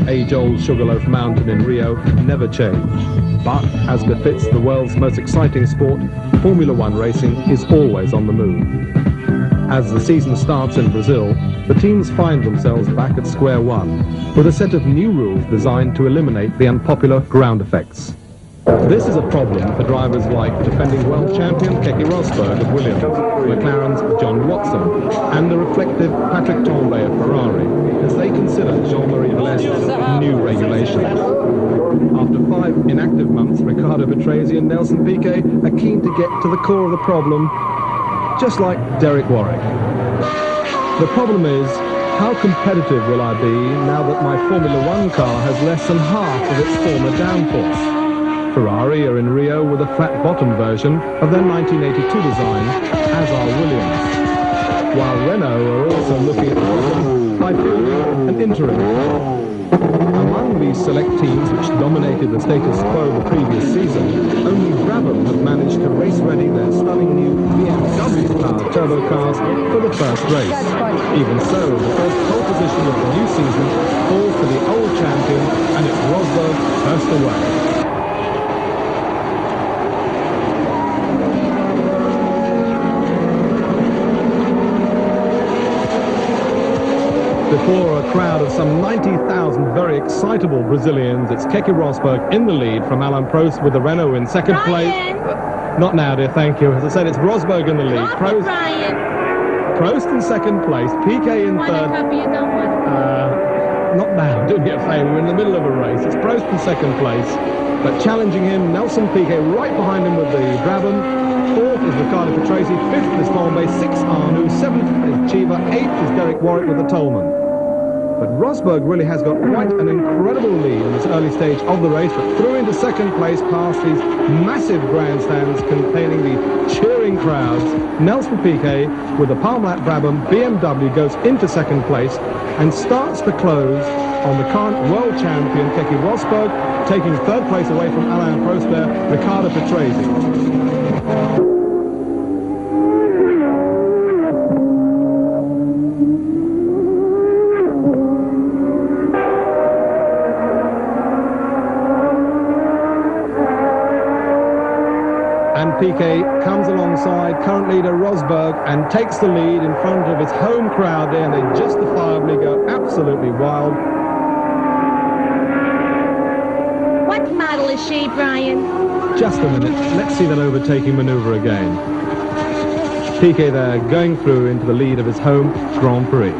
Age-old Sugarloaf Mountain in Rio never change. But, as befits the world's most exciting sport, Formula One racing is always on the move. As the season starts in Brazil, the teams find themselves back at square one, with a set of new rules designed to eliminate the unpopular ground effects. This is a problem for drivers like defending world champion Keke Rosberg of Williams, McLaren's John Watson, and the reflective Patrick Tambay of Ferrari, as they consider Jean-Marie Valeste's new regulations. After 5 inactive months, Riccardo Patrese and Nelson Piquet are keen to get to the core of the problem, just like Derek Warwick. The problem is, how competitive will I be now that my Formula One car has less than half of its former downforce? Ferrari are in Rio with a flat-bottom version of their 1982 design, as are Williams, while Renault are also looking at problems by building an interim. Among these select teams which dominated the status quo the previous season, only Brabham have managed to race-ready their stunning new BMW-powered turbo cars for the first race. Even so, the first pole position of the new season falls to the old champion, and it's Rosberg first away. Before a crowd of some 90,000 very excitable Brazilians, it's Keke Rosberg in the lead from Alain Prost with the Renault in second place. Not now, dear, thank you. As I said, it's Rosberg in the lead. Prost in second place, Piquet in third. Not now, do me a favour, we're in the middle of a race. It's Prost in second place, but challenging him, Nelson Piquet right behind him with the Brabham. Fourth is Riccardo Patrese, fifth is Tambay, sixth Arnoux, seventh is Chiva, eighth is Derek Warwick with the Tolman. But Rosberg really has got quite an incredible lead in this early stage of the race, but through into second place past these massive grandstands containing the cheering crowds. Nelson Piquet with the Parmalat Brabham BMW goes into second place and starts to close on the current world champion Keke Rosberg, taking third place away from Alain Prost there, Riccardo Patrese. Piquet comes alongside current leader Rosberg and takes the lead in front of his home crowd there, and they justifiably go absolutely wild. What model is she, Brian? Just a minute, let's see that overtaking manoeuvre again. Piquet there going through into the lead of his home Grand Prix.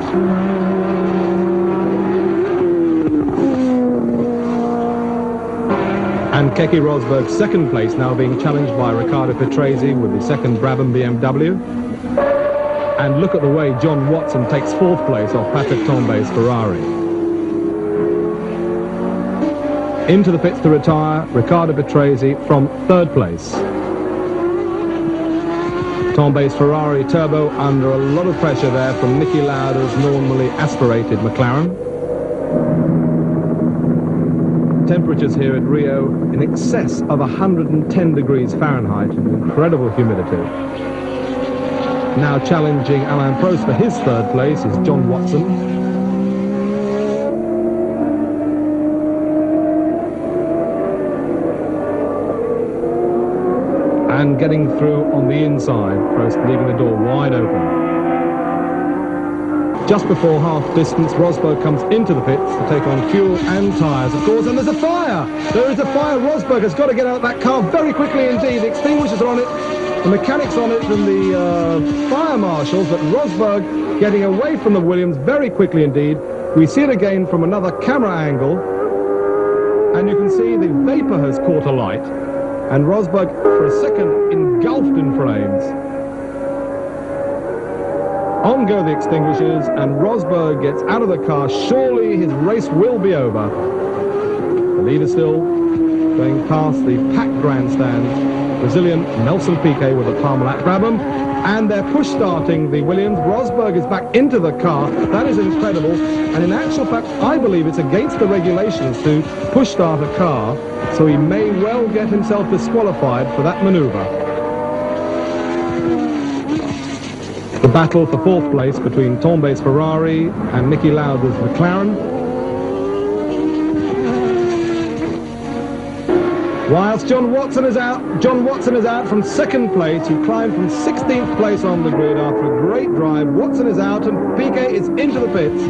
And Keke Rosberg's second place now being challenged by Riccardo Patrese with the second Brabham BMW. And look at the way John Watson takes fourth place off Patrick Tambay's Ferrari. Into the pits to retire, Riccardo Patrese from third place. Tambay's Ferrari turbo under a lot of pressure there from Niki Lauda's normally aspirated McLaren. Temperatures here at Rio in excess of 110 degrees Fahrenheit, incredible humidity. Now challenging Alain Prost for his third place is John Watson. getting through on the inside, Prost leaving the door wide open. Just before half distance, Rosberg comes into the pits to take on fuel and tyres, of course, and there's a fire! There is a fire! Rosberg has got to get out of that car very quickly indeed. The extinguishers are on it, the mechanics on it, and the fire marshals, but Rosberg getting away from the Williams very quickly indeed. We see it again from another camera angle, and you can see the vapour has caught alight, and Rosberg, for a second, engulfed in flames. On go the extinguishers, and Rosberg gets out of the car. Surely his race will be over. The leader still going past the packed grandstand. Brazilian Nelson Piquet with a Parmalat Brabham, and they're push starting the Williams. Rosberg is back into the car. That is incredible, and in actual fact I believe it's against the regulations to push start a car, so he may well get himself disqualified for that manoeuvre. The battle for fourth place between Tombé's Ferrari and Niki Lauda's McLaren. Whilst John Watson is out from second place. He climbed from 16th place on the grid after a great drive. Watson is out and Piquet is into the pits.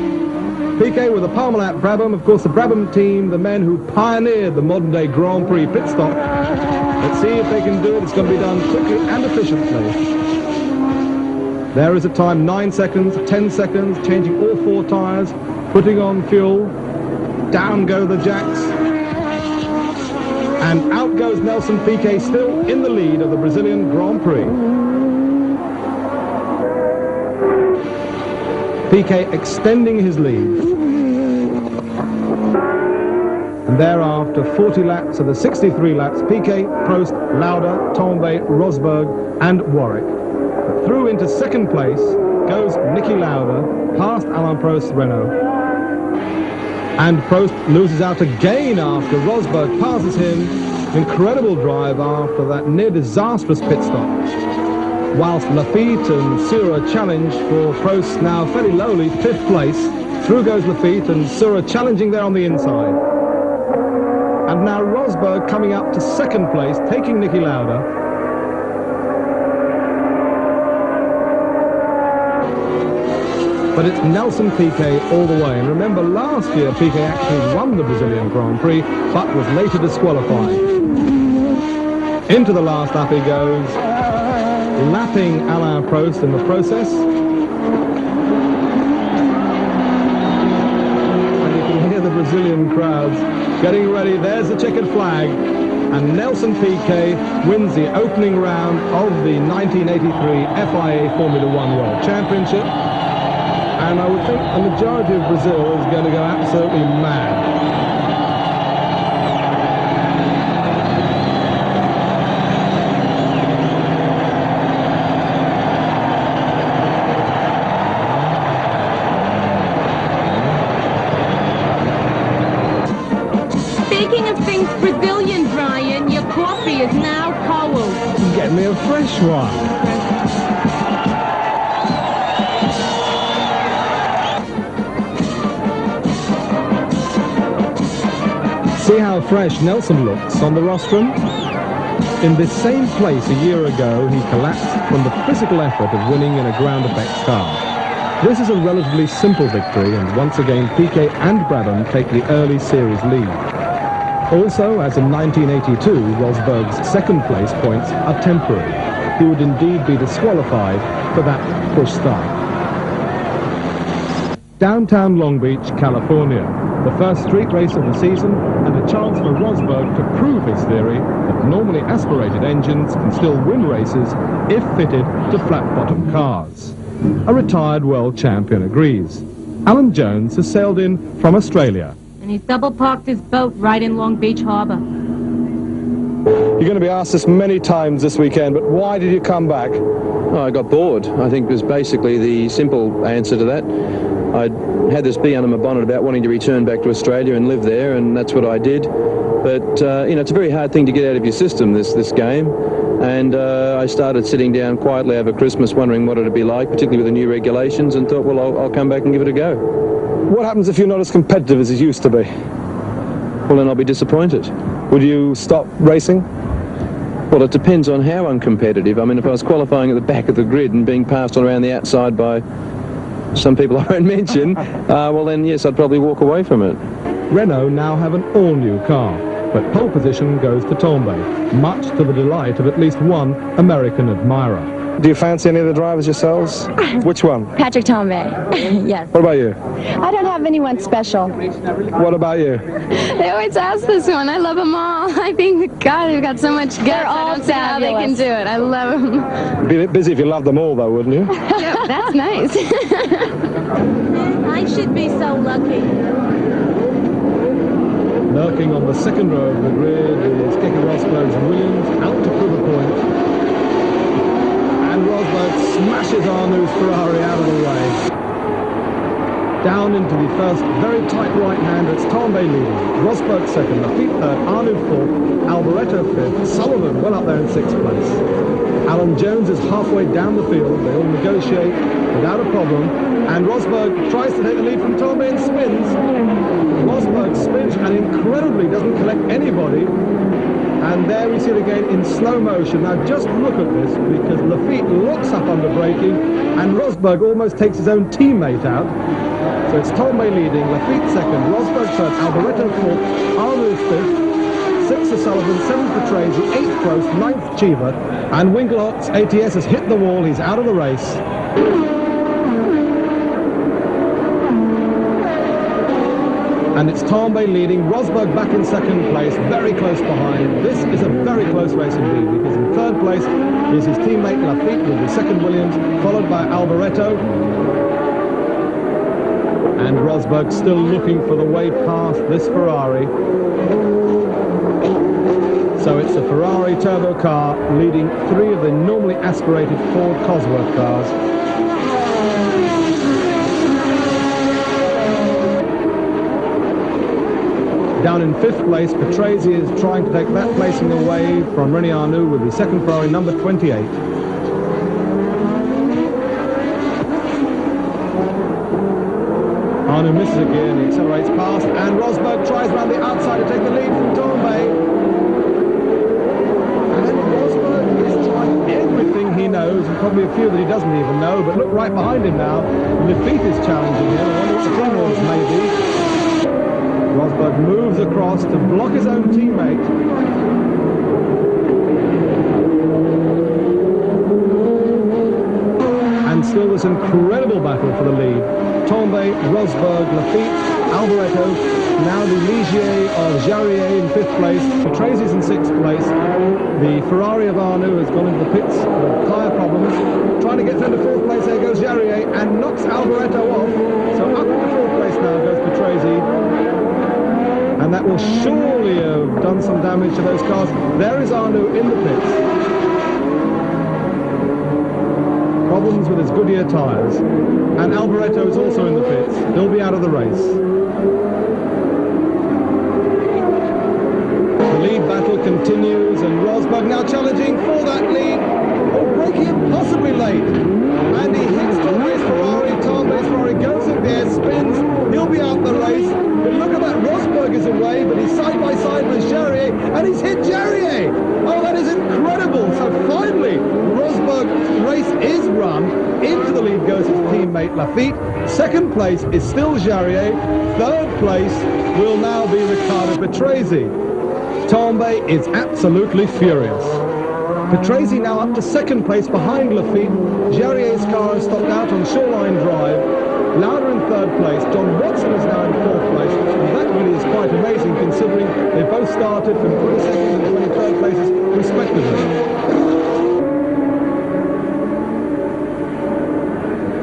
Piquet with a Parmalat Brabham, of course the Brabham team, the men who pioneered the modern day Grand Prix pit stop. Let's see if they can do it. It's going to be done quickly and efficiently. There is a time, 9 seconds, 10 seconds, changing all four tyres, putting on fuel, down go the jacks, and out goes Nelson Piquet, still in the lead of the Brazilian Grand Prix. Piquet extending his lead. And thereafter, 40 laps of the 63 laps, Piquet, Prost, Lauda, Tombé, Rosberg, and Warwick. Through into second place goes Niki Lauda, past Alain Prost's Renault. And Prost loses out again after Rosberg passes him. Incredible drive after that near disastrous pit stop. Whilst Lafitte and Sura challenge for Prost, now fairly lowly, 5th place. Through goes Lafitte and Sura challenging there on the inside. And now Rosberg coming up to second place, taking Niki Lauda. But it's Nelson Piquet all the way. And remember, last year Piquet actually won the Brazilian Grand Prix, but was later disqualified. Into the last lap he goes, lapping Alain Prost in the process. And you can hear the Brazilian crowds getting ready. There's the checkered flag. And Nelson Piquet wins the opening round of the 1983 FIA Formula One World Championship. And I would think the majority of Brazil is going to go absolutely mad. Speaking of things Brazilian, Brian, your coffee is now cold. Get me a fresh one. See how fresh Nelson looks on the rostrum? In this same place a year ago, he collapsed from the physical effort of winning in a ground effects car. This is a relatively simple victory, and once again Piquet and Brabham take the early series lead. Also, as in 1982, Rosberg's second place points are temporary. He would indeed be disqualified for that push start. Downtown Long Beach, California. The first street race of the season, and a chance for Rosberg to prove his theory that normally aspirated engines can still win races if fitted to flat-bottom cars. A retired world champion agrees. Alan Jones has sailed in from Australia. And he's double parked his boat right in Long Beach Harbor. You're going to be asked this many times this weekend, but why did you come back? Oh, I got bored, I think was basically the simple answer to that. I'd had this bee under my bonnet about wanting to return back to Australia and live there, and that's what I did. But, you know, it's a very hard thing to get out of your system, this game. And I started sitting down quietly over Christmas wondering what it would be like, particularly with the new regulations, and thought, well, I'll come back and give it a go. What happens if you're not as competitive as you used to be? Well, then I'll be disappointed. Would you stop racing? Well, it depends on how uncompetitive. I mean, if I was qualifying at the back of the grid and being passed on around the outside by some people I won't mention, well then, yes, I'd probably walk away from it. Renault now have an all-new car, but pole position goes to Tambay, much to the delight of at least one American admirer. Do you fancy any of the drivers yourselves? Which one? Patrick Tambay. Yes. What about you? I don't have anyone special. What about you? They always ask this one. I love them all. I think, God, they've got so much guts. They're all I don't see how they can do it. I love them. Be a bit busy if you loved them all, though, wouldn't you? Yep, that's nice. I should be so lucky. Lurking on the second row of the grid is Keke Rosberg's Williams, out to prove a point. And Rosberg smashes Arnoux Ferrari out of the way. Down into the first very tight right hand, it's Tambay leading. Rosberg second, Lafitte third, Arnoux fourth, Alboreto fifth, Sullivan well up there in sixth place. Alan Jones is halfway down the field. They all negotiate without a problem. And Rosberg tries to take the lead from Tambay and spins. Rosberg spins and incredibly doesn't collect anybody. And there we see it again in slow motion. Now just look at this, because Lafitte looks up under braking and Rosberg almost takes his own teammate out. So it's Tambay leading, Lafitte second, Rosberg third, Alboreto fourth, Arnoux fifth, sixth is Sullivan, seventh Patrese, eighth Prost, ninth Cheever, and Winkelhock's ATS has hit the wall, he's out of the race. And it's Tambay leading, Rosberg back in second place, very close behind. This is a very close race indeed, because in third place is his teammate Lafitte with the second Williams, followed by Alboreto. And Rosberg still looking for the way past this Ferrari. So it's a Ferrari turbo car leading three of the normally aspirated Ford Cosworth cars. Down in fifth place, Patrese is trying to take that placing away from René Arnoux with the second Ferrari, number 28. Arnoux misses again, he accelerates past, and Rosberg tries around the outside to take the lead from Tambay. And Rosberg is trying everything he knows, and probably a few that he doesn't even know, but look right behind him now. Lafitte is challenging him. I wonder what the team wants maybe. Rosberg moves across to block his own teammate. And still this incredible battle for the lead. Tambay, Rosberg, Lafitte, Alboreto, now the Ligier of Jarier in fifth place, Patrese's in sixth place. The Ferrari of Arnoux has gone into the pits with tyre problems. Trying to get into fourth place, there goes Jarier and knocks Alboreto off. So up into fourth place now goes Patrese. And that will surely have done some damage to those cars. There is Arnoux in the pits. Problems with his Goodyear tyres. And Alboreto is also in the pits. He'll be out of the race. The lead battle continues, and Rosberg now challenging for that lead. Oh, braking impossibly late. And he hits Tambay's Ferrari. Tambay's Ferrari goes in there, spins. He'll be out the race. But look at that, Rosberg is away, but he's side by side with Jarier, and he's hit Jarier! Oh, that is incredible! So finally, Rosberg's race is run. Into the lead goes his teammate Lafitte. Second place is still Jarier. Third place will now be Riccardo Patrese. Tambay is absolutely furious. Patrese now up to second place behind Lafitte. Jarier's car has stopped out on Shoreline Drive. Lauda in third place, John Watson is now in fourth place, and that really is quite amazing considering they both started from 22nd and 23rd places respectively.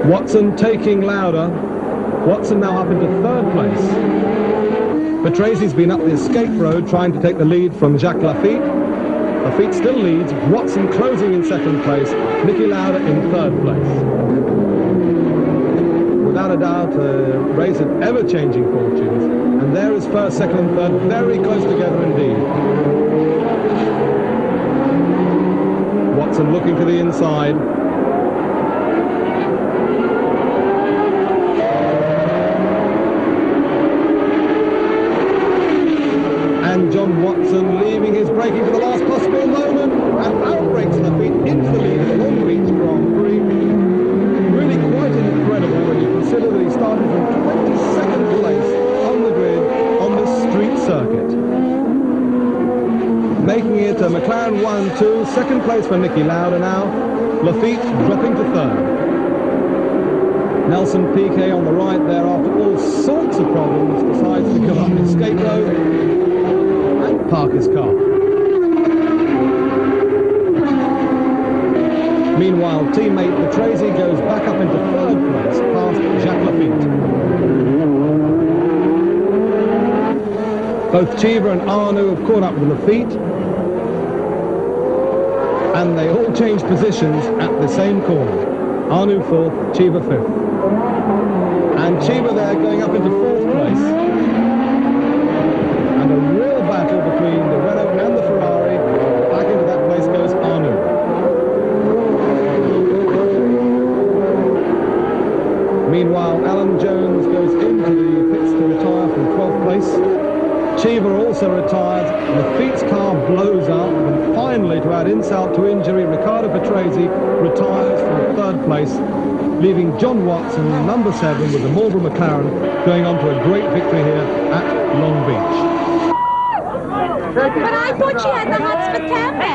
Watson taking Lauda, Watson now up into third place. Patrese's been up the escape road trying to take the lead from Jacques Lafitte. Lafitte still leads, Watson closing in second place, Niki Lauda in third place. Without a doubt, a race of ever-changing fortunes. And there is first, second and third, very close together indeed. Watson looking to the inside. And John Watson leaving his braking for the last possible moment. breaks Lafitte into the lead of the Long Beach Grand Prix. Really quite incredible when you consider that he started from 22nd place on the grid on the street circuit. Making it a McLaren 1-2, second place for Nicky Lauda now. Lafitte dropping to third. Nelson Piquet on the right there after all sorts of problems decides to come up the escape road and park his car. Meanwhile, teammate Patrese goes back up into third place past Jacques Lafitte. Both Cheever and Arnoux have caught up with Lafitte, and they all change positions at the same corner. Arnoux fourth, Cheever fifth. And Cheever there going up into fourth place. And a real battle between the Renault and the Ferrari. Back into that place goes Arnoux. Meanwhile, Alan Jones goes into the pits to retire from 12th place. Cheever also retires. Lafitte's car blows up, and finally, to add insult to injury, Riccardo Patrese retires from third place, leaving John Watson, number 7, with the Marlboro McLaren, going on to a great victory here at Long Beach. But I thought she had the hots for Tambay.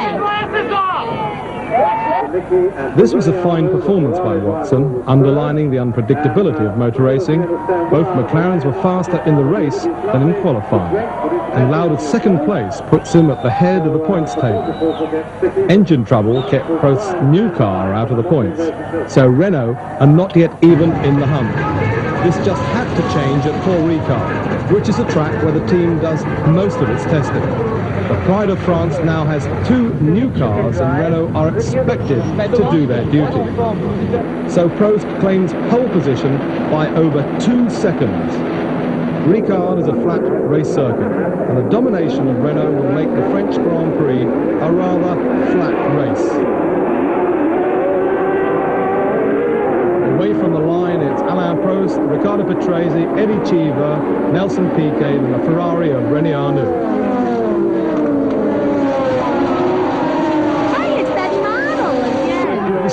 This was a fine performance by Watson, underlining the unpredictability of motor racing. Both McLarens were faster in the race than in qualifying, and Lauda's second place puts him at the head of the points table. Engine trouble kept Prost's new car out of the points, so Renault are not yet even in the hunt. This just had to change at Paul Ricard, which is a track where the team does most of its testing. The Pride of France now has 2 new cars, and Renault are expected to do their duty. So Prost claims pole position by over 2 seconds. Ricard is a flat race circuit, and the domination of Renault will make the French Grand Prix a rather flat race. Away from the line, it's Alain Prost, Riccardo Patrese, Eddie Cheever, Nelson Piquet, and the Ferrari of René Arnoux.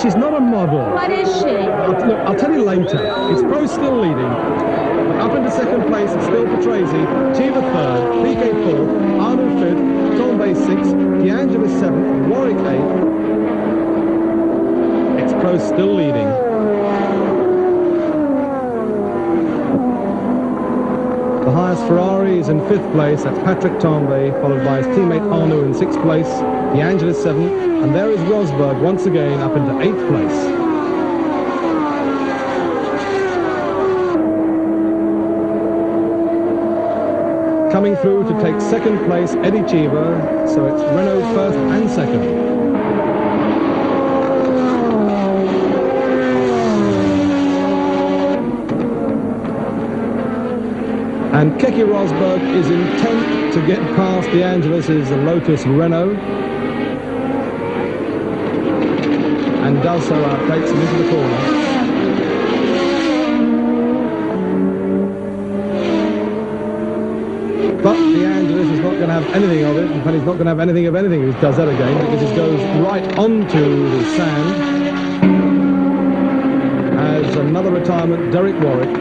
She's not a model. What is she? Look, I'll tell you later. It's Prost still leading. Up into second place, it's still Patrese, Cheever third, Piquet fourth, Arnoux fifth, Tambay sixth, D'Angelis seventh, Warwick eighth. It's Prost still leading. The highest Ferrari is in 5th place, that's Patrick Tambay, followed by his teammate Arnoux in 6th place, D'Angelis 7th, and there is Rosberg once again up into 8th place. Coming through to take 2nd place, Eddie Cheever, so it's Renault 1st and 2nd. And Keke Rosberg is intent to get past D'Angelis' Lotus Renault, and does so, takes him into the corner. But D'Angelis is not going to have anything of it. In fact, he's not going to have anything of anything if he does that again, because he goes right onto the sand. As another retirement, Derek Warwick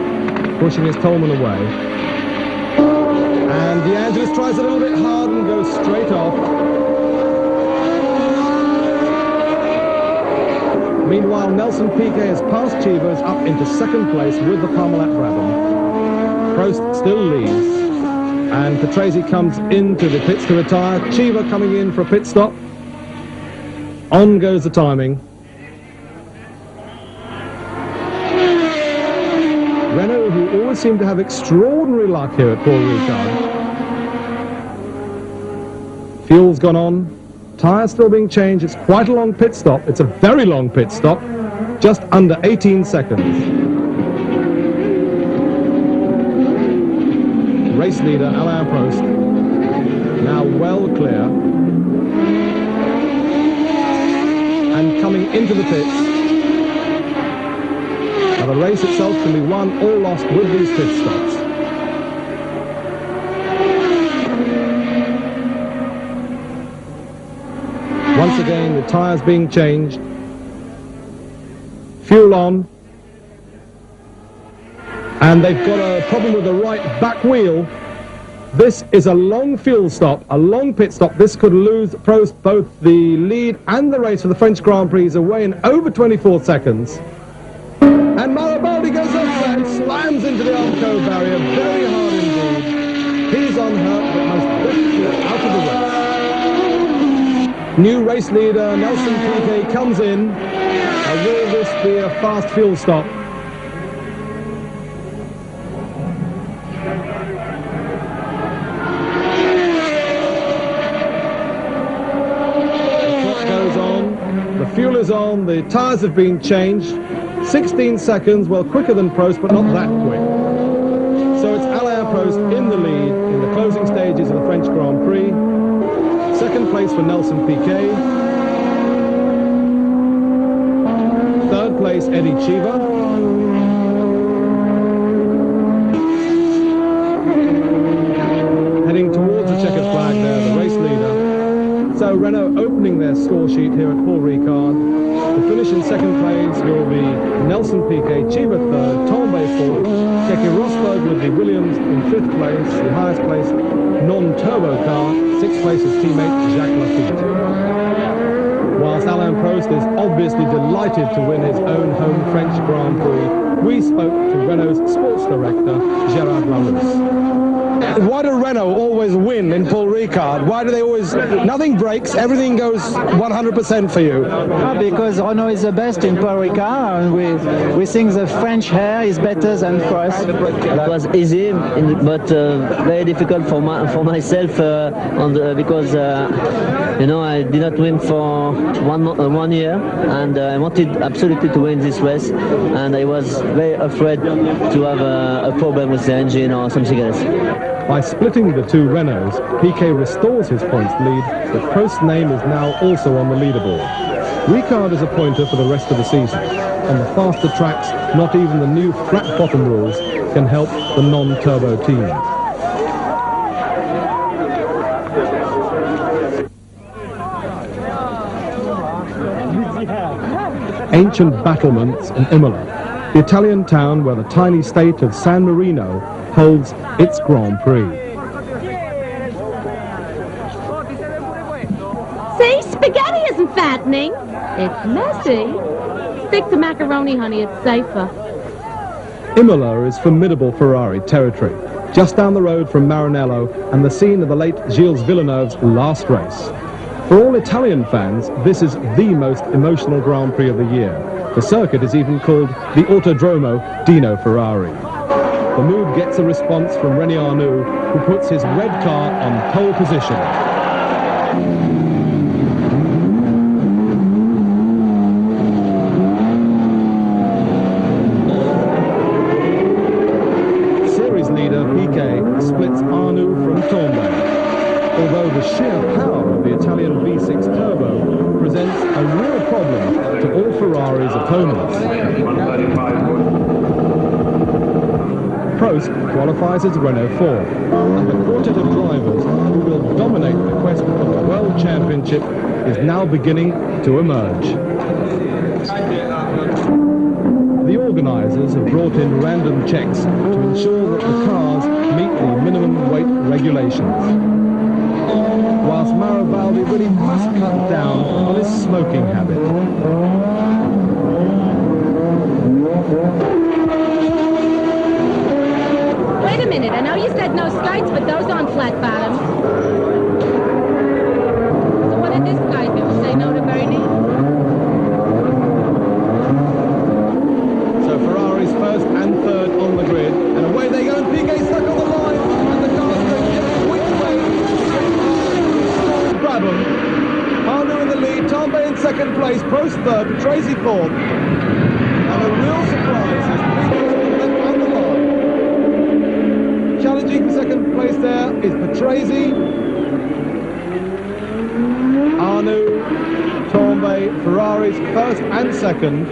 pushing his Tolman away. And D'Angelis tries a little bit hard and goes straight off. Meanwhile, Nelson Piquet has passed Cheevers up into 2nd place with the Parmalat Brabham. Prost still leads. And Patrese comes into the pits to retire. Cheever coming in for a pit stop. On goes the timing. Renault, who always seem to have extraordinary luck here at Paul Ricard. Fuel's gone on. Tyres still being changed. It's quite a long pit stop. It's a very long pit stop. Just under 18 seconds. Race leader Alain Prost now well clear. And coming into the pits. Now the race itself can be won or lost with these pit stops. Once again, the tyres being changed. Fuel on. And they've got a problem with the right back wheel. This is a long fuel stop, a long pit stop. This could lose both the lead and the race for the French Grand Prix away in over 24 seconds. And Maribaldi goes over and slams into the Armco barrier very hard indeed. He's unhurt, but most definitely out of the race. New race leader Nelson Piquet comes in. Will this be a fast fuel stop? The fuel is on, the tyres have been changed. 16 seconds, well, quicker than Prost, but not that quick. So it's Alain Prost in the lead in the closing stages of the French Grand Prix. Second place for Nelson Piquet. Third place, Eddie Cheever. Heading towards the checkered flag there, the race leader. So Renault opening their score sheet here at Paul Ricard. The finish in second place will be Nelson Piquet, Cheever third, Tambay fourth, Keke Rosberg with the Williams in fifth place, the highest place non-turbo car, sixth place is teammate Jacques Lafitte. Whilst Alain Prost is obviously delighted to win his own home French Grand Prix, we spoke to Renault's sports director, Gérard Larousse. Why do Renault always win in Paul Ricard? Why do they always... Nothing breaks, everything goes 100% for you? Because Renault is the best in Paul Ricard, and we think the French hair is better than Prost. It was easy, but very difficult for myself because you know, I did not win for one year, and I wanted absolutely to win this race, and I was very afraid to have a problem with the engine or something else. By splitting the two Renaults, Piquet restores his points lead, but Prost's name is now also on the leaderboard. Ricard is a pointer for the rest of the season. On the faster tracks, not even the new flat bottom rules can help the non-turbo teams. Ancient battlements in Imola, the Italian town where the tiny state of San Marino holds its Grand Prix. See, spaghetti isn't fattening. It's messy. Stick to macaroni, honey, it's safer. Imola is formidable Ferrari territory, just down the road from Maranello and the scene of the late Gilles Villeneuve's last race. For all Italian fans, this is the most emotional Grand Prix of the year. The circuit is even called the Autodromo Dino Ferrari. The move gets a response from René Arnoux, who puts his red car on pole position. Series leader Piquet splits Arnoux from Tambay. Although the sheer power of the Italian V6 turbo presents a real problem to all Ferrari's opponents. Prost qualifies as Renault 4, and the quartet of drivers who will dominate the quest for the World Championship is now beginning to emerge. The organisers have brought in random checks to ensure that the cars meet the minimum weight regulations. Whilst Maribaldi really must cut down on his smoking habit. Wait a minute, I know you said no skirts, but those aren't flat bottoms. So what did this guy do? Say no to Bernie? So Ferrari's first and third on the grid, and away they go, and Piquet stuck on the line, and the car's going to get which way? Brabham, Arnoux in the lead, Tambay in second place, Prost third, Tracy fourth, and a real surprise is Piquet's left on the line. Challenging for second place there is Patrese, Arnoux, Tambay, Ferrari's first and second.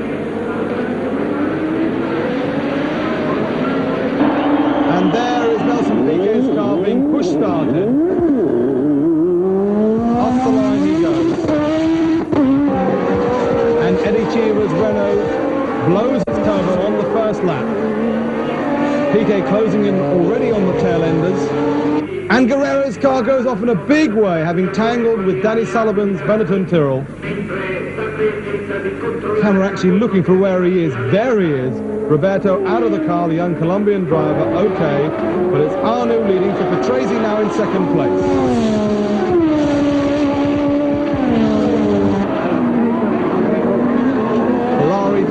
And there is Nelson Piquet's car being push-started. Off the line he goes. lap. Piquet closing in already on the tail enders. And Guerrero's car goes off in a big way, having tangled with Danny Sullivan's Benetton Tyrrell. Camera actually looking for where he is. There he is. Roberto out of the car, the young Colombian driver, okay. But it's Arnoux leading for Patrese now in second place.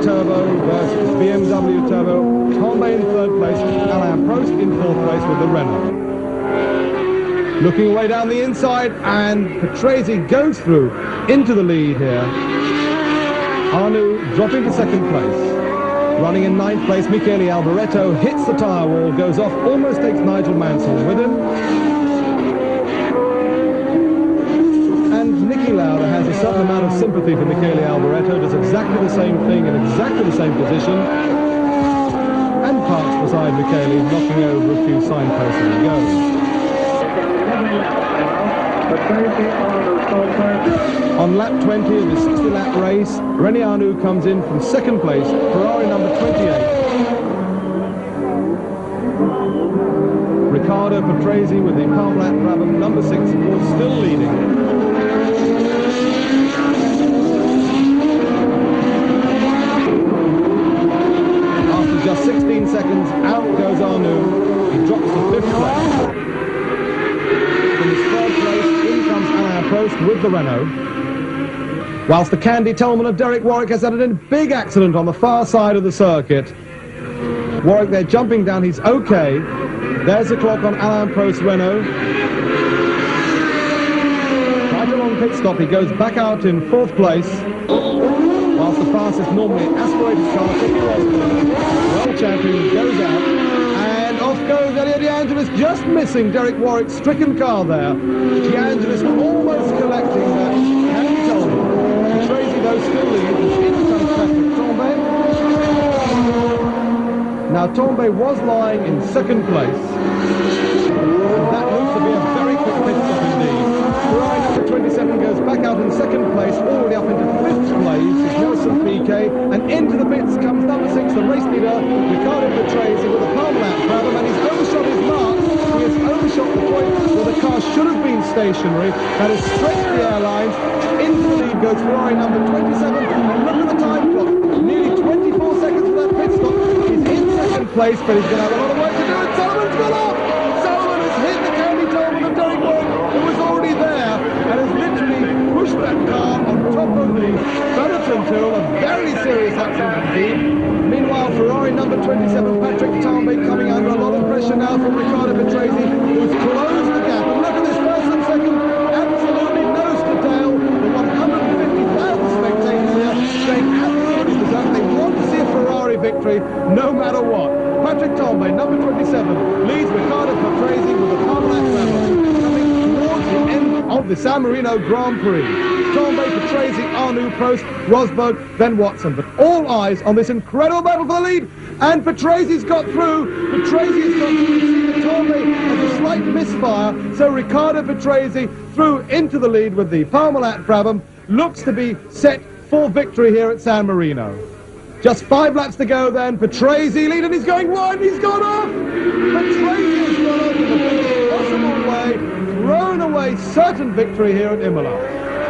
Turbo versus BMW Turbo. Tombe in third place, Alain Prost in fourth place with the Renault. Looking way down the inside, and Patrese goes through into the lead here. Arnoux dropping to second place. Running in ninth place, Michele Alboreto hits the tyre wall, goes off, almost takes Nigel Mansell with him. Niki Lauda has a certain amount of sympathy for Michele Alboreto, does exactly the same thing in exactly the same position, and parks beside Michele, knocking over a few signposts as he goes. On lap 20 of the 60-lap race, René Arnoux comes in from second place, Ferrari number 28. Riccardo Patrese with the Parmalat Brabham number 6, of course, still leading. Just 16 seconds, out goes Arnoux. He drops to fifth place. From his third place, in comes Alain Prost with the Renault. Whilst the Candy Tolman of Derek Warwick has had a big accident on the far side of the circuit. Warwick there jumping down, he's okay. There's the clock on Alain Prost's Renault. Right along pit stop, he goes back out in fourth place. Whilst the fastest, normally aspirated car, world champion, goes out, and off goes Elio De Angelis, just missing Derek Warwick's stricken car there. De Angelis almost collecting that Candy Tolman. Patrese though still leads, in comes Patrick Tombe. Now Tombe was lying in second place. That looks to be a very quick pit stop indeed. Ferrari number 27 goes back out in second place, already up into fifth place is Nelson Piquet, and into the pits comes number 6, the race leader, Riccardo Patrese with a Parmalat Brabham, and he's overshot his mark. He has overshot the point where the car should have been stationary. That has stretched the airlines. Into the lead goes Ferrari number 27, and look at the time clock. Nearly 24 seconds for that pit stop. He's in second place, but he's going to have a lot of work to do, and Sullivan's gone off! Sullivan has hit the Candy Tolman of Derek Warwick, who was already there, and has literally pushed that car on top of the Benetton Tyrrell, a very serious accident indeed. Meanwhile, Ferrari number 27, Patrick Tombe, coming under a lot of pressure now from Riccardo Patrese, who's closed the gap. And look at this first and second, absolutely nose to tail. The 150,000 spectators here saying absolutely deserved. They want to see a Ferrari victory, no matter what. Patrick Tombe, number 27, leads Riccardo Patrese with a Parmalat Brabham, coming towards the end of the San Marino Grand Prix. Tombe, Patrese, Arnoux, Prost, Rosberg, then Watson. But all eyes on this incredible battle for the lead. And Patrese's got through. Patrese has got through. You see that Tombe has a slight misfire. So Riccardo Patrese through into the lead with the Parmalat Brabham. Looks to be set for victory here at San Marino. Just 5 laps to go then. Patrese lead, and he's going wide. He's gone off. Patrese has gone off in the biggest possible way. Thrown away certain victory here at Imola.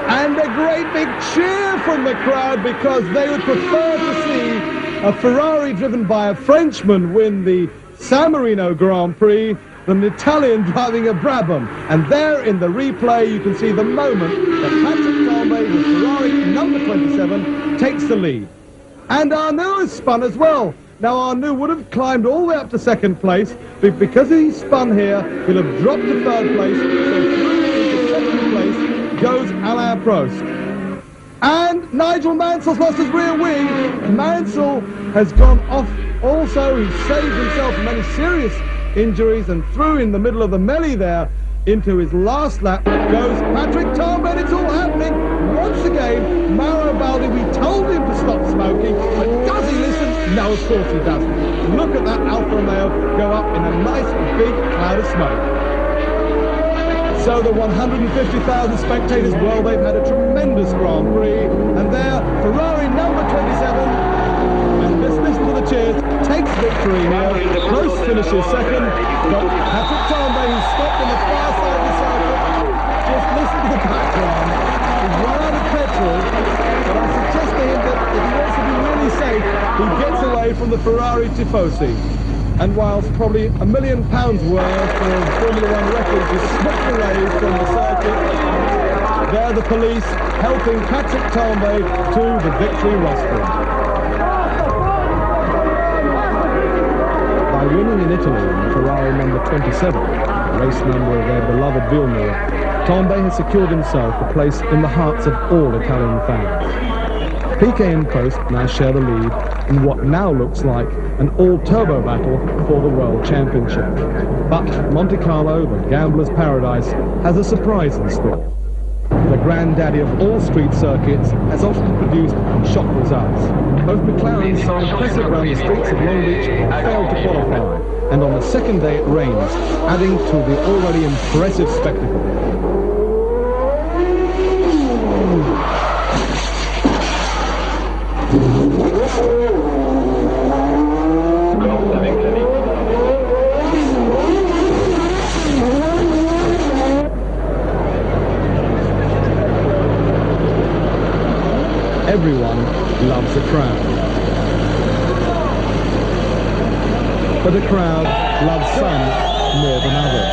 And a great big cheer from the crowd, because they would prefer to see a Ferrari driven by a Frenchman win the San Marino Grand Prix than an Italian driving a Brabham. And there in the replay you can see the moment that Patrick Tombe with Ferrari number 27 takes the lead. And Arnoux has spun as well. Now Arnoux would have climbed all the way up to second place, but because he spun here, he'll have dropped to third place. So through into second place goes Alain Prost. And Nigel Mansell's lost his rear wing. Mansell has gone off also. He saved himself from many serious injuries and through in the middle of the melee there into his last lap goes Patrick Tombe, and it's all happening. Once again, Mauro Baldi, we told him to stop smoking, but does he listen? No, of course he doesn't. Look at that Alfa Romeo go up in a nice big cloud of smoke. So the 150,000 spectators, well, they've had a tremendous Grand Prix. And there, Ferrari number 27, and listen to the cheers. takes victory here. Prost finishes second, but Patrick Tambay, who stopped on the far side of the circuit, just listen to the background. He's run out of petrol, but I suggest to him that if he wants to be really safe, he gets away from the Ferrari Tifosi. And whilst probably £1 million worth of Formula One records is slipped away from the circuit, there the police helping Patrick Tambay to the victory rostrum. By winning in Italy in Ferrari number 27, the race number of their beloved Villeneuve, Tambay has secured himself a place in the hearts of all Italian fans. Piquet and Prost now share the lead in what now looks like an all-turbo battle for the World Championship. But Monte Carlo, the gambler's paradise, has a surprise in store. The granddaddy of all street circuits has often produced shock results. Both McLaren, so impressive around the streets of Long Beach, failed to qualify, and on the second day it rains, adding to the already impressive spectacle. Everyone loves a crowd, but a crowd loves some more than others.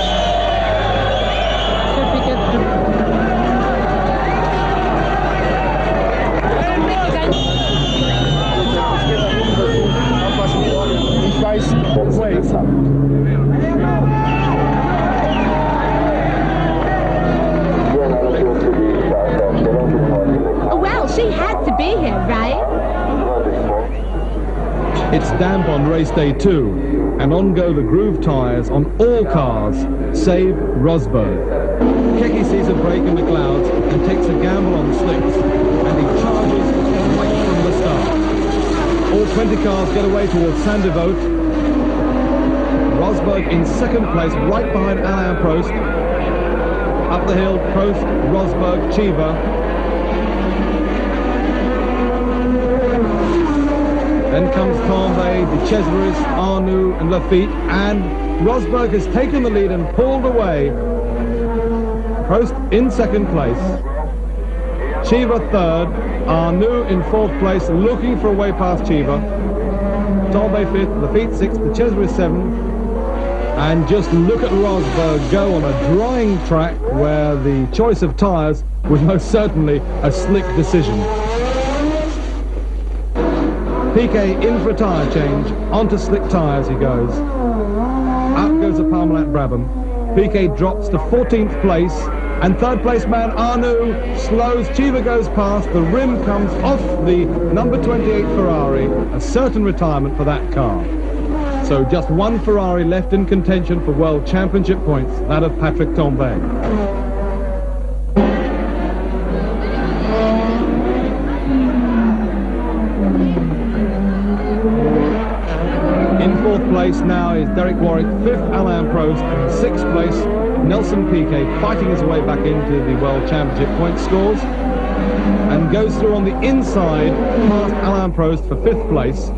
Well, she had to be here, right? It's damp on race day 2, and on go the groove tyres on all cars, save Rosberg. Keke sees a break in the clouds and takes a gamble on the slicks, and he charges right from the start. All 20 cars get away towards Saint-Devote. Rosberg in second place, right behind Alain Prost. Up the hill, Prost, Rosberg, Chiva. Then comes Tambay, De Cesaris, Arnoux and Lafitte, and Rosberg has taken the lead and pulled away. Prost in second place, Chiva third, Arnoux in fourth place, looking for a way past Chiva. Tambay fifth, Lafitte sixth, De Cesaris seventh. And just look at Rosberg go on a drying track where the choice of tyres was most certainly a slick decision. Piquet in for a tyre change, onto slick tyres he goes. Out goes the Parmalat Brabham. Piquet drops to 14th place, and third place man Arnoux slows, Chiva goes past, the rim comes off the number 28 Ferrari, a certain retirement for that car. So just one Ferrari left in contention for World Championship points, that of Patrick Tambay. In fourth place now is Derek Warwick, fifth Alain Prost, and sixth place Nelson Piquet, fighting his way back into the World Championship point scores, and goes through on the inside past Alain Prost for fifth place.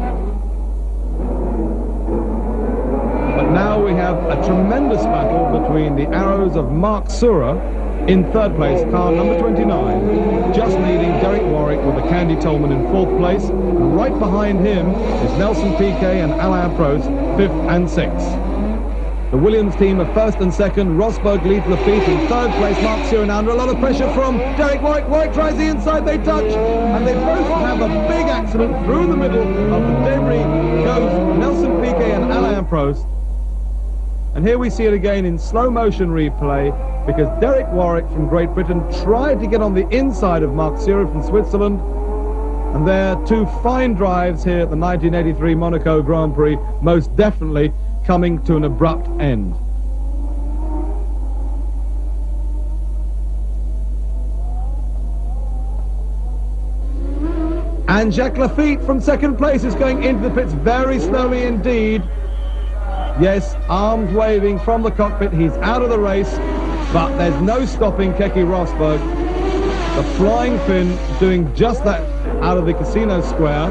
But now we have a tremendous battle between the arrows of Mark Sura in third place, car number 29, just leading Derek Warwick with the Candy Tolman in fourth place. Right behind him is Nelson Piquet and Alain Prost, fifth and sixth. The Williams team are first and second. Rosberg leads Lafitte in third place. Mark Sura now under a lot of pressure from Derek Warwick. Warwick tries the inside, they touch, and they both have a big accident through the middle of the debris. Goes Nelson Piquet and Alain Prost. And here we see it again in slow motion replay, because Derek Warwick from Great Britain tried to get on the inside of Mark Sura from Switzerland. And there, two fine drives here at the 1983 Monaco Grand Prix, most definitely coming to an abrupt end. And Jacques Lafitte from second place is going into the pits very slowly indeed. Yes, arms waving from the cockpit, he's out of the race, but there's no stopping Keke Rosberg. The flying Finn doing just that out of the casino square.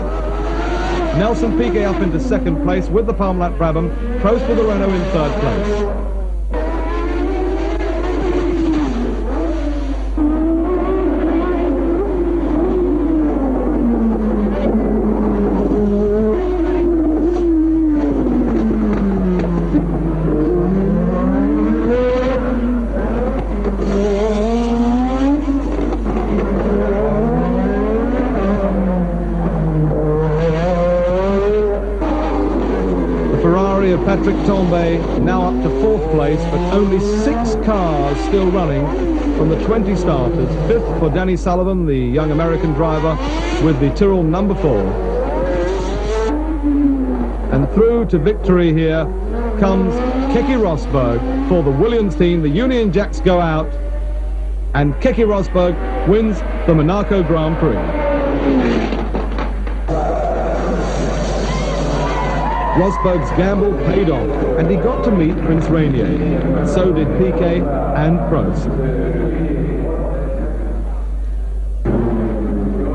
Nelson Piquet up into second place with the Parmalat Brabham. Prost with the Renault in third place. Patrick Tambay now up to fourth place, but only 6 cars still running from the 20 starters. Fifth for Danny Sullivan, the young American driver, with the Tyrrell number 4. And through to victory here comes Keke Rosberg for the Williams team. The Union Jacks go out, and Keke Rosberg wins the Monaco Grand Prix. Rosberg's gamble paid off, and he got to meet Prince Rainier, and so did Piquet and Prost.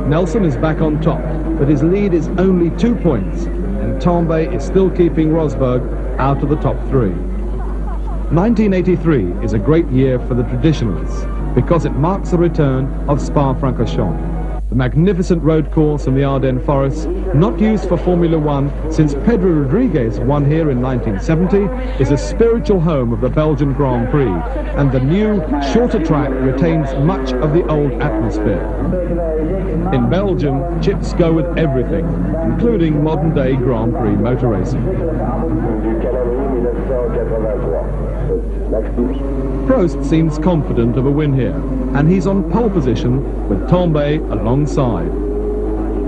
Nelson is back on top, but his lead is only 2 points, and Tambay is still keeping Rosberg out of the top 3. 1983 is a great year for the traditionalists, because it marks the return of Spa-Francorchamps. The magnificent road course in the Ardennes forests, not used for Formula 1 since Pedro Rodriguez won here in 1970, is a spiritual home of the Belgian Grand Prix, and the new, shorter track retains much of the old atmosphere. In Belgium, chips go with everything, including modern-day Grand Prix motor racing. Prost seems confident of a win here, and he's on pole position with Tambay alongside.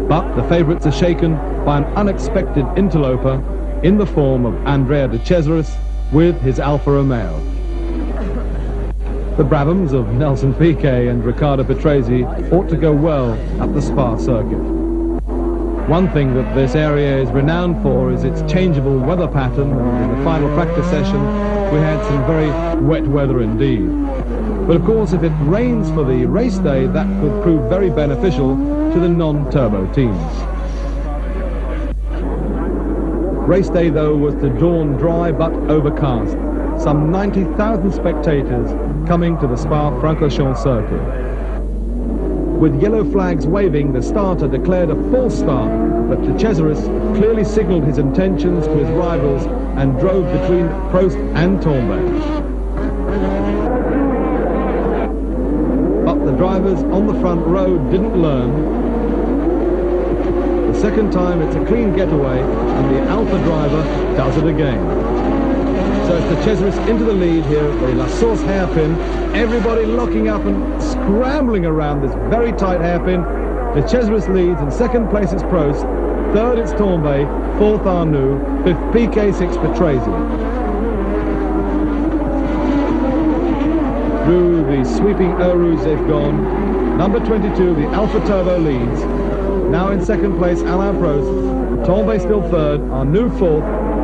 But the favourites are shaken by an unexpected interloper in the form of Andrea de Cesaris with his Alfa Romeo. The Brabhams of Nelson Piquet and Riccardo Patrese ought to go well at the Spa circuit. One thing that this area is renowned for is its changeable weather pattern, and in the final practice session we had some very wet weather indeed. But of course, if it rains for the race day, that could prove very beneficial to the non-turbo teams. Race day, though, was to dawn dry but overcast. Some 90,000 spectators coming to the Spa-Francorchamps circuit. With yellow flags waving, the starter declared a false start, but de Cesaris clearly signalled his intentions to his rivals and drove between Prost and Tambay. But the drivers on the front row didn't learn. The second time it's a clean getaway, and the Alfa driver does it again. So it's de Cesaris into the lead here at the La Source hairpin. Everybody locking up and scrambling around this very tight hairpin. De Cesaris leads, in second place it's Prost, third it's Tambay, fourth Arnoux, fifth Piquet, sixth Patrese. Through the sweeping Eau Rouge they've gone. Number 22, the Alfa Turbo leads. Now in second place, Alain Prost. Tambay still third, Arnoux fourth,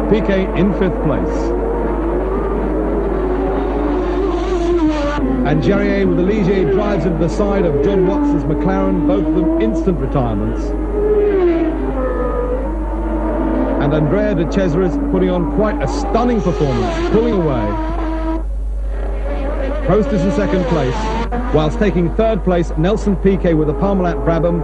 Piquet in fifth place. And Jarier with the Ligier drives into the side of John Watts's McLaren, both of them instant retirements. And Andrea de Cesaris putting on quite a stunning performance, pulling away. Prost is in second place, whilst taking third place, Nelson Piquet with the Parmalat Brabham,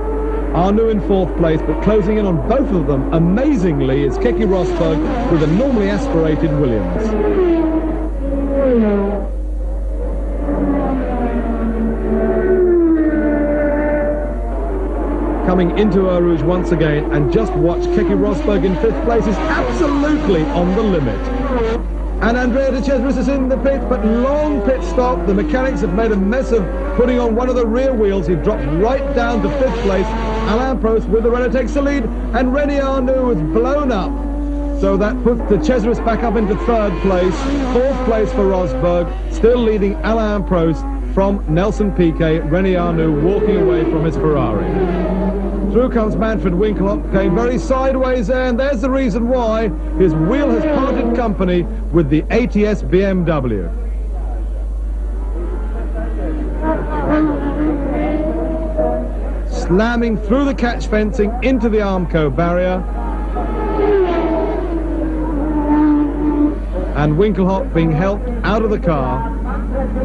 Arnoux in fourth place, but closing in on both of them, amazingly, is Keke Rosberg with a normally aspirated Williams. Coming into Eau Rouge once again, and just watch, Keke Rosberg in fifth place is absolutely on the limit. And Andrea de Cesaris is in the pit, but long pit stop. The mechanics have made a mess of putting on one of the rear wheels. He drops right down to fifth place. Alain Prost with the Renault takes the lead, and René Arnoux is blown up. So that puts de Cesaris back up into third place. Fourth place for Rosberg, still leading Alain Prost from Nelson Piquet. René Arnoux walking away from his Ferrari. Through comes Manfred Winkelhock, going very sideways there, and there's the reason why. His wheel has parted company with the ATS BMW. Slamming through the catch fencing into the Armco barrier. and Winkelhock being helped out of the car,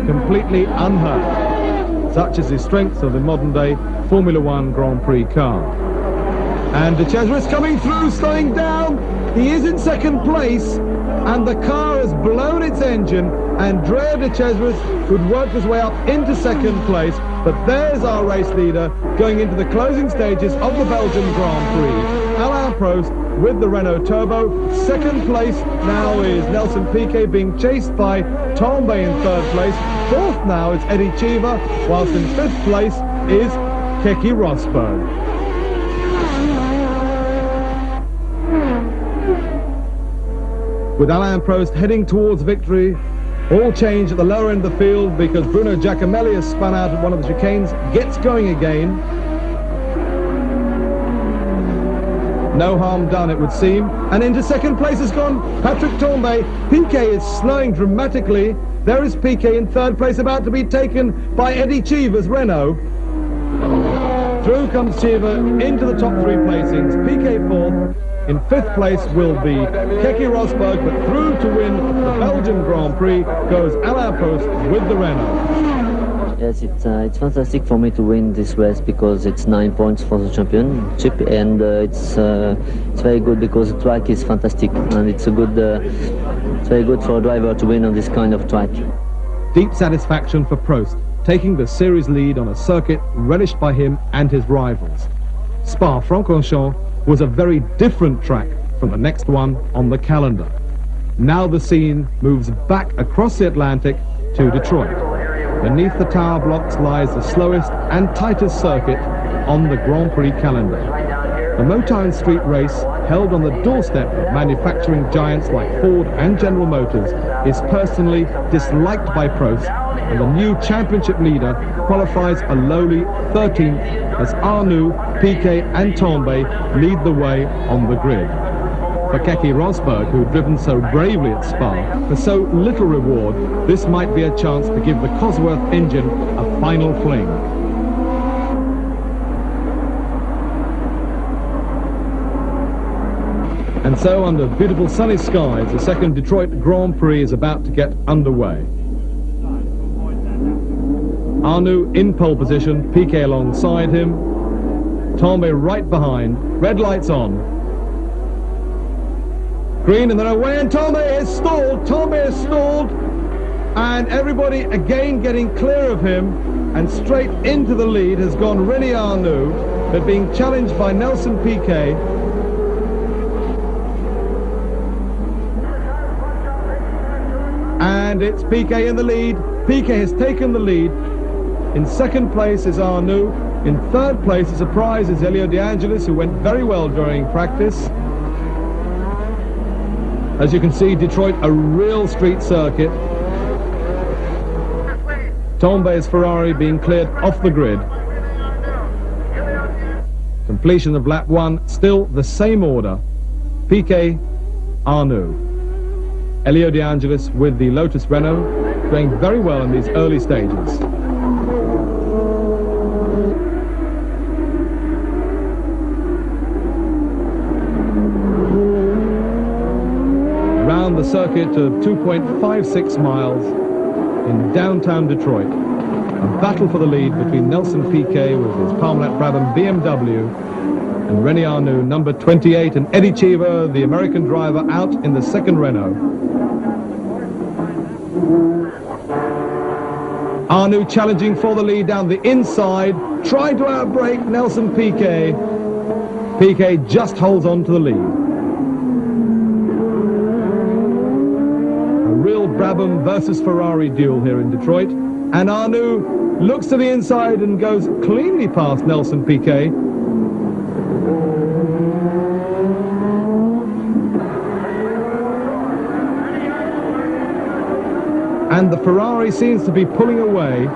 completely unhurt. Such is the strength of the modern-day Formula One Grand Prix car. And De Cesare is coming through, slowing down. He is in second place, and the car has blown its engine, and Andrea De Cesare would work his way up into second place. But there's our race leader going into the closing stages of the Belgian Grand Prix. Alain Prost with the Renault Turbo. Second place now is Nelson Piquet, being chased by Tambay in third place. Fourth now is Eddie Cheever, whilst in fifth place is Keke Rosberg. With Alain Prost heading towards victory, all change at the lower end of the field because Bruno Giacomelli has spun out at one of the chicanes, gets going again. No harm done, it would seem. And into second place has gone Patrick Tambay. Piquet is slowing dramatically. There is Piquet in third place, about to be taken by Eddie Cheever's Renault. Through comes Cheever into the top three placings. Piquet fourth. In fifth place will be Keke Rosberg, but through to win the Belgian Grand Prix goes Alain Prost with the Renault. Yes, it's fantastic for me to win this race because it's 9 points for the championship, and it's very good because the track is fantastic, and it's very good for a driver to win on this kind of track. Deep satisfaction for Prost, taking the series lead on a circuit relished by him and his rivals. Spa-Francorchamps was a very different track from the next one on the calendar. Now the scene moves back across the Atlantic to Detroit. Beneath the tower blocks lies the slowest and tightest circuit on the Grand Prix calendar. The Motown Street race, held on the doorstep of manufacturing giants like Ford and General Motors, is personally disliked by Prost, and the new championship leader qualifies a lowly 13th as Arnoux, Piquet and Tambay lead the way on the grid. For Keke Rosberg, who'd driven so bravely at Spa, for so little reward, this might be a chance to give the Cosworth engine a final fling. And so, under beautiful sunny skies, the second Detroit Grand Prix is about to get underway. Arnoux in pole position, Piquet alongside him, Tambay right behind, red lights on. Green and then away, and Tambay is stalled, and everybody again getting clear of him, and straight into the lead has gone René Arnoux, but being challenged by Nelson Piquet. And it's Piquet in the lead. Piquet has taken the lead. In second place is Arnoux. In third place, a surprise, is Elio De Angelis, who went very well during practice. As you can see, Detroit, a real street circuit. Tambay's Ferrari being cleared off the grid. Completion of lap one, still the same order. Piquet, Arnoux. Elio De Angelis with the Lotus Renault, doing very well in these early stages. Round the circuit of 2.56 miles in downtown Detroit, a battle for the lead between Nelson Piquet with his Parmalat Brabham BMW and René Arnoux, number 28, and Eddie Cheever, the American driver, out in the second Renault. Arnoux challenging for the lead down the inside, tried to outbrake Nelson Piquet. Piquet just holds on to the lead. A real Brabham versus Ferrari duel here in Detroit, and Arnoux looks to the inside and goes cleanly past Nelson Piquet. And the Ferrari seems to be pulling away.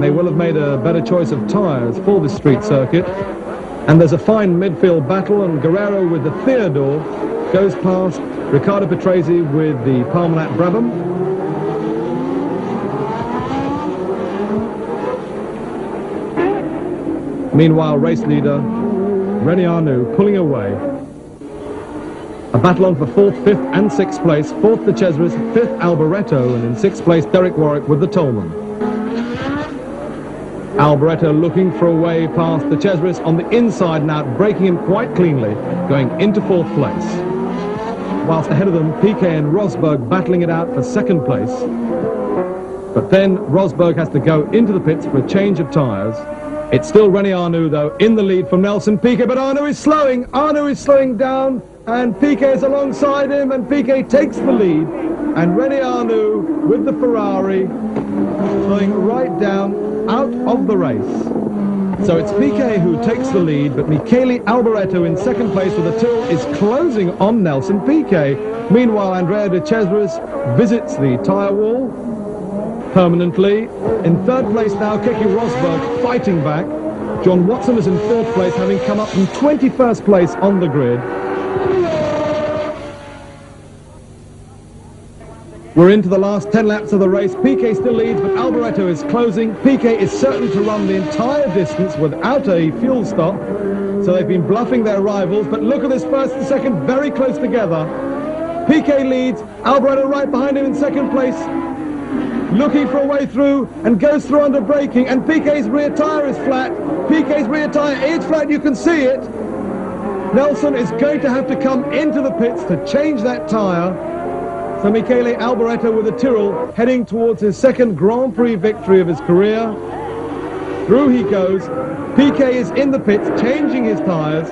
They will have made a better choice of tyres for this street circuit. And there's a fine midfield battle, and Guerrero with the Theodore goes past Riccardo Patrese with the Parmalat Brabham. Meanwhile, race leader René Arnoux pulling away. A battle on for 4th, 5th and 6th place. 4th the Cesris, 5th Alboreto, and in 6th place Derek Warwick with the Tolman. Alboreto looking for a way past the Cesris on the inside now, breaking him quite cleanly, going into 4th place. Whilst ahead of them, Piquet and Rosberg battling it out for 2nd place. But then Rosberg has to go into the pits for a change of tyres. It's still René Arnoux, though, in the lead from Nelson Piquet, but Arnoux is slowing. Arnoux is slowing down, and Piquet is alongside him, and Piquet takes the lead. And René Arnoux, with the Ferrari, slowing right down, out of the race. So it's Piquet who takes the lead, but Michele Alboreto in 2nd place with a Tyrrell is closing on Nelson Piquet. Meanwhile, Andrea de Cesris visits the tyre wall permanently. In 3rd place now, Keke Rosberg fighting back. John Watson is in 4th place, having come up from 21st place on the grid. We're into the last 10 laps of the race. Piquet still leads, but Alboreto is closing. Piquet is certain to run the entire distance without a fuel stop. So they've been bluffing their rivals, but look at this 1st and 2nd, very close together. Piquet leads, Alboreto right behind him in 2nd place, looking for a way through, and goes through under braking, and Piquet's rear tyre is flat. Piquet's rear tyre is flat, you can see it. Nelson is going to have to come into the pits to change that tyre. So Michele Alboreto with a Tyrrell heading towards his 2nd Grand Prix victory of his career. Through he goes. Piquet is in the pits, changing his tyres.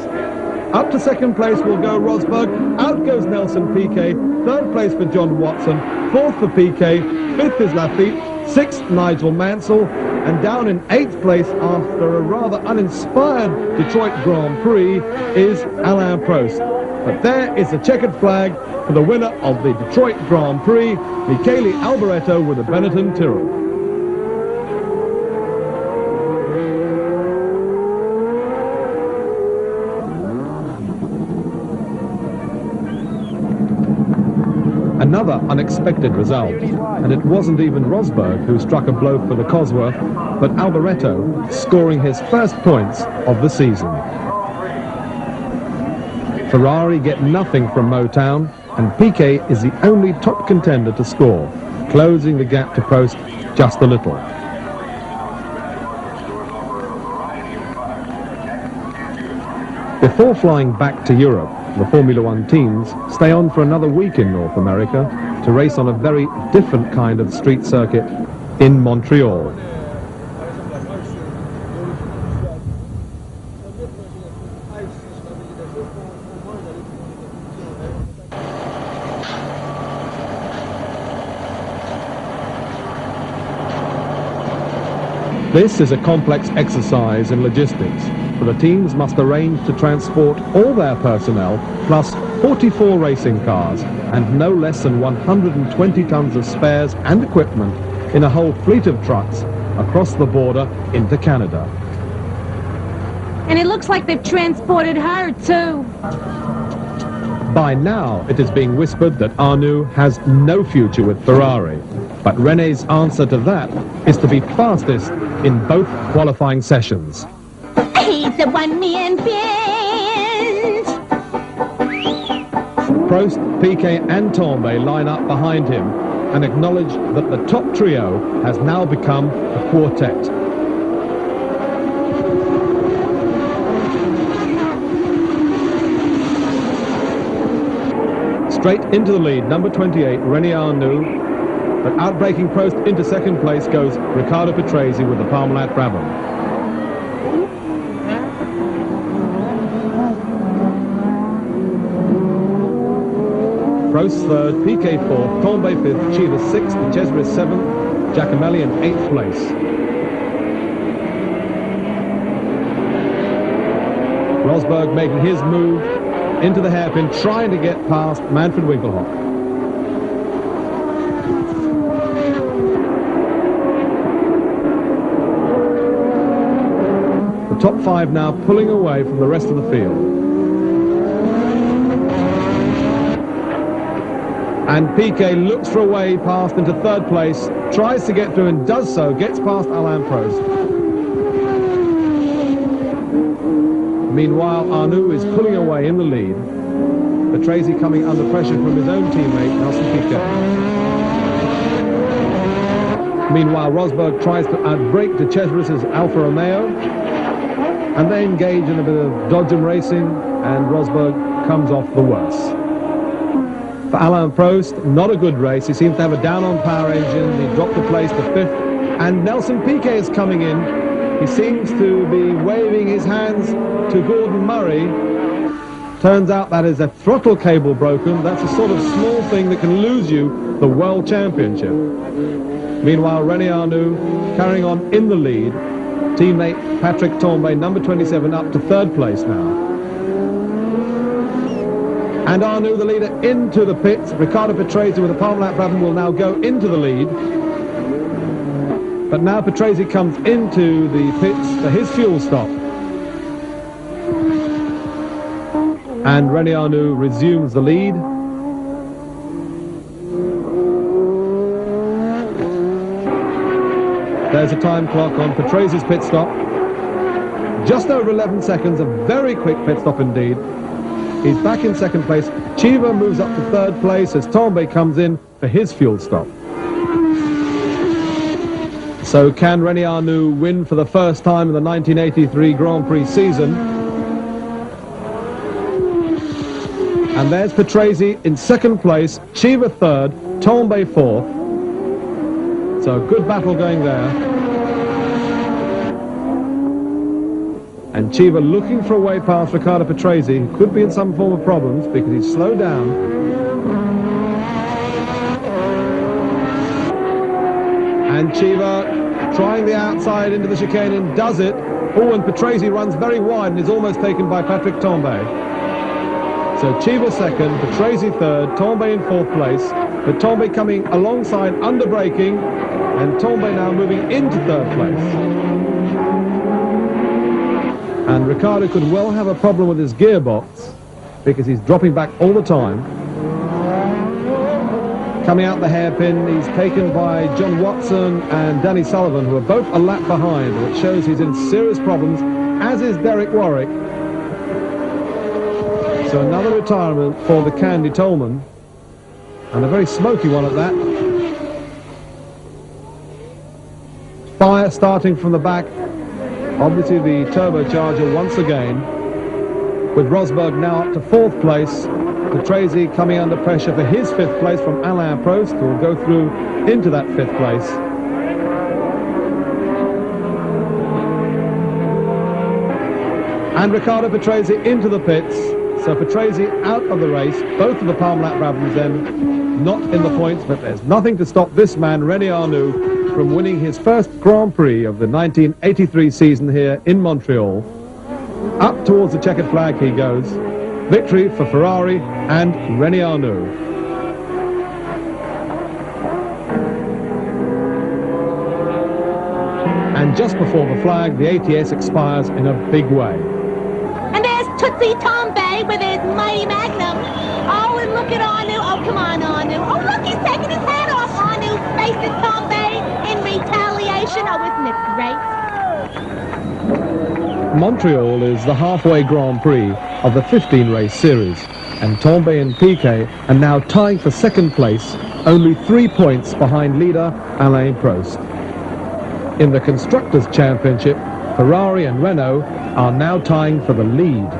Up to 2nd place will go Rosberg. Out goes Nelson Piquet. 3rd place for John Watson. 4th for Piquet. 5th is Lafitte. 6th Nigel Mansell. And down in 8th place after a rather uninspired Detroit Grand Prix is Alain Prost. But there is a checkered flag for the winner of the Detroit Grand Prix, Michele Alboreto with a Benetton Tyrrell. Another unexpected result, and it wasn't even Rosberg who struck a blow for the Cosworth, but Alboreto scoring his 1st points of the season. Ferrari get nothing from Motown, and Piquet is the only top contender to score, closing the gap to Prost just a little. Before flying back to Europe, the Formula One teams stay on for another week in North America to race on a very different kind of street circuit in Montreal. This is a complex exercise in logistics, for the teams must arrange to transport all their personnel, plus 44 racing cars, and no less than 120 tons of spares and equipment in a whole fleet of trucks across the border into Canada. And it looks like they've transported her, too. By now, it is being whispered that Arnoux has no future with Ferrari. But René's answer to that is to be fastest in both qualifying sessions. He's a one-man band. Prost, Piquet and Tambay line up behind him and acknowledge that the top trio has now become a quartet. Straight into the lead, number 28, René Arnoux. But outbreaking Prost into 2nd place goes Riccardo Patrese with the Parmalat Brabham. Prost 3rd, Piquet 4th, Tambay 5th, Cheetah 6th, Cesris 7th, Giacomelli in 8th place. Rosberg making his move into the hairpin, trying to get past Manfred Winkelhock. The top 5 now pulling away from the rest of the field. And Piquet looks for a way past into 3rd place, tries to get through and does so, gets past Alain Prost. Meanwhile, Arnoux is pulling away in the lead. Patrese coming under pressure from his own teammate, Nelson Piquet. Meanwhile, Rosberg tries to outbrake de Cesaris's Alfa Romeo, and they engage in a bit of dodgem racing, and Rosberg comes off the worst. For Alain Prost, not a good race. He seems to have a down-on-power engine. He dropped the place to 5th, and Nelson Piquet is coming in. He seems to be waving his hands to Gordon Murray. Turns out that is a throttle cable broken. That's a sort of small thing that can lose you the World Championship. Meanwhile, René Arnoux carrying on in the lead. Teammate Patrick Tambay, number 27, up to 3rd place now. And Arnoux, the leader, into the pits. Riccardo Patrese with a Parmalat Brabham will now go into the lead. But now Patrese comes into the pits for his fuel stop. And René Arnoux resumes the lead. There's a time clock on Patrese's pit stop. Just over 11 seconds, a very quick pit stop indeed. He's back in 2nd place. Chiva moves up to 3rd place as Tambay comes in for his fuel stop. So can René Arnoux win for the first time in the 1983 Grand Prix season? And there's Patrese in 2nd place, Chiva 3rd, Tambay 4th. So a good battle going there. And Chiva looking for a way past Riccardo Patrese, who could be in some form of problems because he's slowed down. And Chiva trying the outside into the chicane and does it. Oh, and Patrese runs very wide and is almost taken by Patrick Tambay. So Chiva 2nd, Patrese 3rd, Tambay in 4th place. But Tambay coming alongside, under braking, and Tambay now moving into 3rd place. And Ricciardo could well have a problem with his gearbox because he's dropping back all the time. Coming out the hairpin, he's taken by John Watson and Danny Sullivan, who are both a lap behind, which shows he's in serious problems, as is Derek Warwick. So another retirement for the Candy Tolman, and a very smoky one at that. Fire starting from the back. Obviously the turbocharger once again, with Rosberg now up to 4th place. Patrese coming under pressure for his 5th place from Alain Prost, who will go through into that 5th place. And Riccardo Patrese into the pits. So Patrese out of the race. Both of the Parmalat Brabhams then not in the points, but there's nothing to stop this man, René Arnoux, from winning his first Grand Prix of the 1983 season here in Montreal. Up towards the checkered flag he goes. Victory for Ferrari and René Arnoux. And just before the flag, the ATS expires in a big way. And there's Tootsie Tambay with his mighty Magnum. Oh, and look at Arnoux. Oh, come on, Arnoux. Oh, look, he's taking his hat off. Arnoux facing Tambay in retaliation. Oh, isn't it great? Montreal is the halfway Grand Prix of the 15-race series, and Tambay and Piquet are now tying for 2nd place, only 3 points behind leader Alain Prost. In the Constructors' Championship, Ferrari and Renault are now tying for the lead.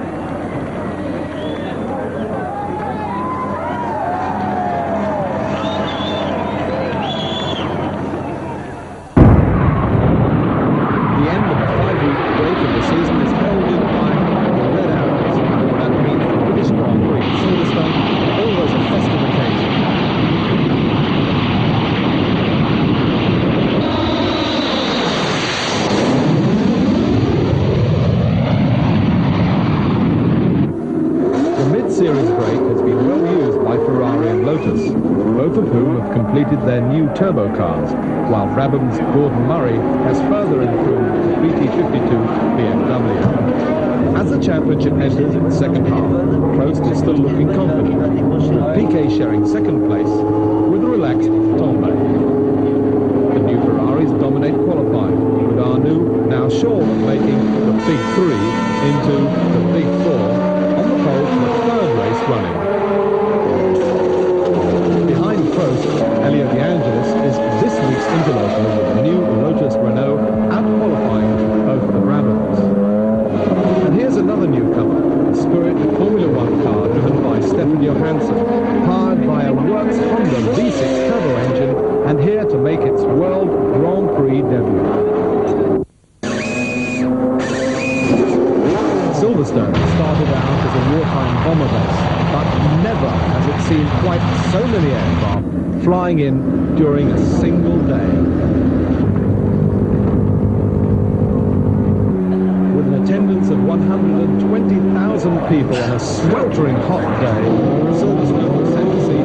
The end of the 5-week break of the season is heralded by the Red Arrows. That means the British Grand Prix at Silverstone, always a festive occasion. Series break has been well used by Ferrari and Lotus, both of whom have completed their new turbo cars, while Brabham's Gordon Murray has further improved the BT52 BMW. As the championship enters in the second half, Prost is still looking confident, with Piquet sharing 2nd place with a relaxed Tambay. The new Ferraris dominate qualifying, with Arnoux now sure of making the Big 3 into the Big 4 on the pole for the 3rd race running. seen quite so many aircraft flying in during a single day. With an attendance of 120,000 people on a sweltering hot day, Silverstone was set to see a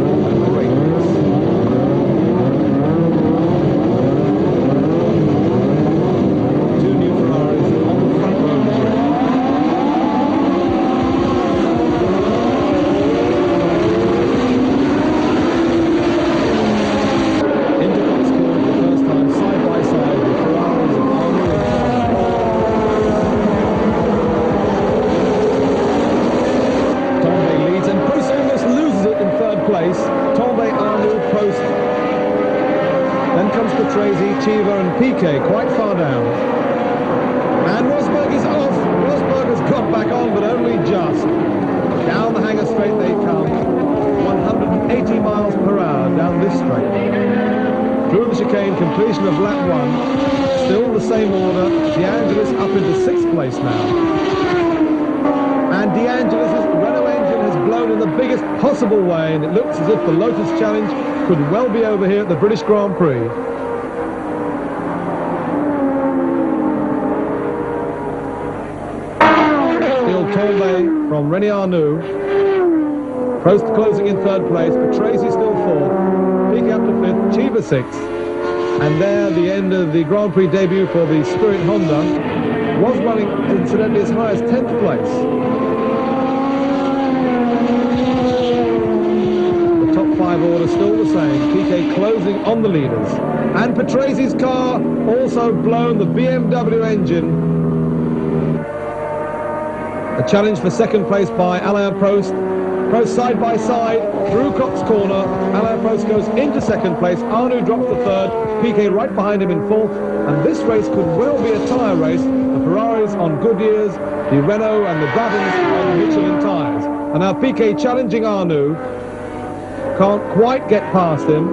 great race. Two new Ferraris on the front row of the grid. Into Cox Corner for the first time, side by side with Ferraris and Formule. Tombe leads and Prost almost loses it in third place. Tombe, Arnoux, Prost. Then comes Patrese, Chiva and Piquet quite far down. And Rosberg is off. Rosberg has got back on, but only just. Down the hangar straight they come. 180 miles per hour down this straight. Through the chicane, completion of lap 1. Still the same order. De Angelis up into 6th place now. And De Angelis' Renault engine has blown in the biggest possible way, and it looks as if the Lotus Challenge could well be over here at the British Grand Prix. Still Tombe from René Arnoux. Prost closing in third place, Patrese still fourth, Piquet up to 5th, Chiva 6th. And there the end of the Grand Prix debut for the Spirit Honda. Was running incidentally as high as 10th place. The top 5 order still the same, Piquet closing on the leaders. And Patrese's car also blown the BMW engine. A challenge for second place by Alain Prost. Prost side by side through Cox Corner. Alain Prost goes into second place. Arnoux drops to third. Piquet right behind him in fourth. And this race could well be a tyre race. The Ferraris on Goodyears, the Renault and the Brabhams on Michelin tyres. And now Piquet challenging Arnoux. Can't quite get past him.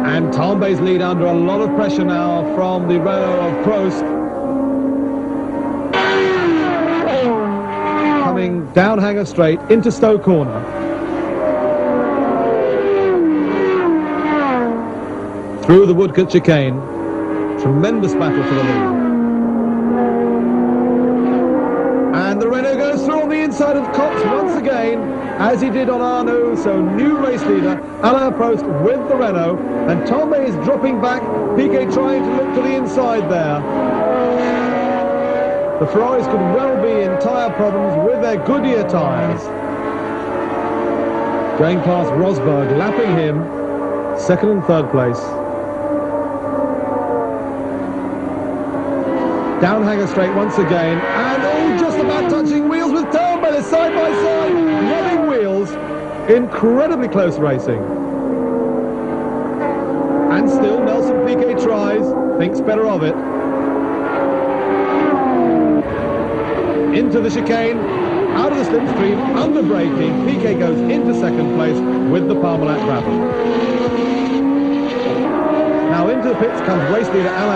And Tombe's lead under a lot of pressure now from the Renault of Prost. Coming down Hangar Straight into Stowe Corner. Through the Woodcote chicane. Tremendous battle for the lead. And the Renault goes through on the inside of Cox once again, as he did on Arnoux. So new race leader, Alain Prost with the Renault. And Tombe is dropping back. Piquet trying to look to the inside there. The Ferraris could well be in tyre problems with their Goodyear tyres. Going past Rosberg, lapping him, second and third place. Down Hangar Straight once again, and just about touching wheels with Tombe. They're side by side, rubbing wheels. Incredibly close racing. And still Nelson Piquet tries, thinks better of it. Into the chicane, out of the slipstream, under braking. Piquet goes into second place with the Parmalat Brabham. Now into the pits comes race leader Alain